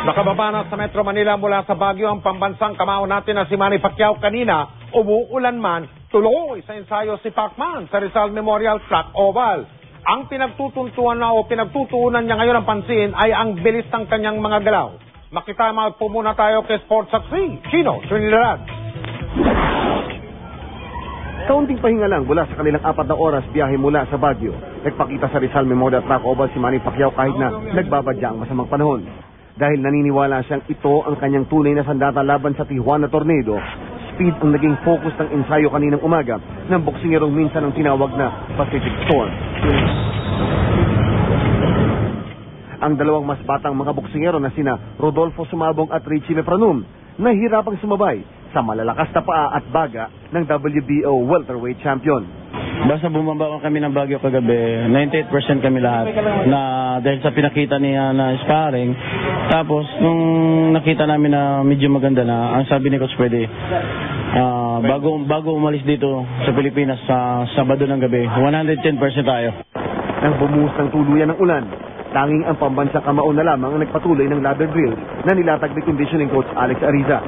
Nakababa na sa Metro Manila mula sa Baguio ang pambansang kamao natin na si Manny Pacquiao kanina. Umuulan man, tuloy sa ensayo si Pacman sa Rizal Memorial Track Oval. Ang pinagtutuntuan na o pinagtutuunan niya ngayon ang pansin ay ang bilis ng kanyang mga galaw. Makitama po muna tayo kay Sports Saksi, Chino Trinidad. Kaunting pahinga lang mula sa kanilang 4 na oras biyahe mula sa Baguio. Nagpakita sa Rizal Memorial Track Oval si Manny Pacquiao kahit na nagbabadya ang masamang panahon. Dahil naniniwala siyang ito ang kanyang tunay na sandata laban sa Tijuana Tornado, speed ang naging focus ng ensayo kaninang umaga ng boksingerong minsan ang tinawag na Pacific Storm. Ang dalawang mas batang mga boksingero na sina Rodolfo Sumabong at Richie Mefranum nahihirapang sumabay sa malalakas na paa at baga ng WBO welterweight champion. Basta bumaba kami ng Baguio kagabi, 98% kami lahat na dahil sa pinakita niya na sparring. Tapos nung nakita namin na medyo maganda na, ang sabi ni Coach Pwede, bago umalis dito sa Pilipinas sa Sabado ng gabi, 110% tayo. Nang bumuhos ng tuluyan ng ulan, tanging ang pambansang kamao na lamang ang nagpatuloy ng ladder drill na nilatag ni conditioning coach Alex Ariza.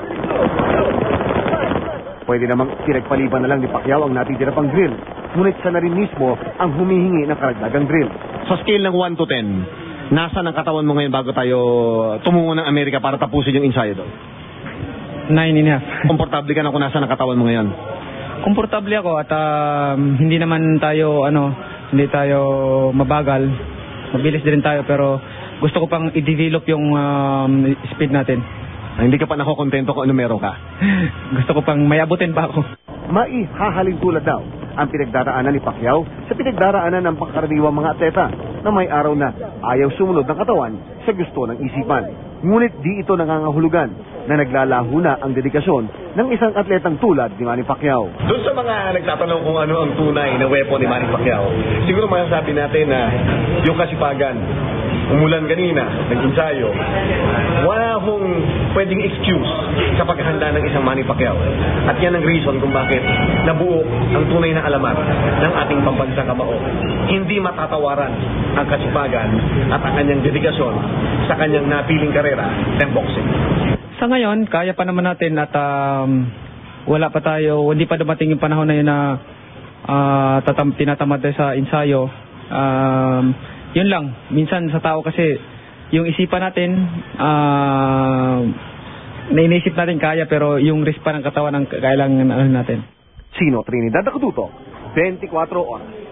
Pwede namang pinagpaliban na lang ni Pacquiao ang natitira pang drill, ngunit siya na rin mismo ang humihingi ng karagdagang drill. Sa scale ng 1 to 10, nasa ng katawan mo ngayon bago tayo tumungo ng Amerika para tapusin yung ensayo doon? 9.5. Komportable ka na kung nasa ng katawan mo ngayon? Komportable ako at hindi naman tayo hindi tayo mabagal. Mabilis din tayo pero gusto ko pang i-develop yung speed natin. Hindi ka pa nakokontento kung ano meron ka? Gusto ko pang mayabutin pa ako. Maihahalin tulad daw ang pinagdaraanan ni Pacquiao sa pinagdaraanan ng pangkaraniwang mga atleta na may araw na ayaw sumunod ng katawan sa gusto ng isipan. Ngunit di ito nangangahulugan na naglalaho na ang dedikasyon ng isang atletang tulad ni Manny Pacquiao. Doon sa mga nagtatanong kung ano ang tunay na weapon ni Manny Pacquiao, siguro masasabi natin na yung kasipagan, umulan kanina, nag-ensayo, wala hong pwedeng excuse sa paghahanda ng isang Manny Pacquiao. At yan ang reason kung bakit nabuo ang tunay na alamat ng ating pambansang kamao. Hindi matatawaran ang kasipagan at ang kanyang dedikasyon sa kanyang napiling karera ng boxing. Sa ngayon, kaya pa naman natin at wala pa tayo, hindi pa dumating yung panahon na yun na tinatamad tayo sa ensayo. Yun lang, minsan sa tao kasi yung isipan natin, nainisip natin kaya pero yung risk pa ng katawan ang kailangan natin. Chino Trinidad Nakatuto, 24 oras.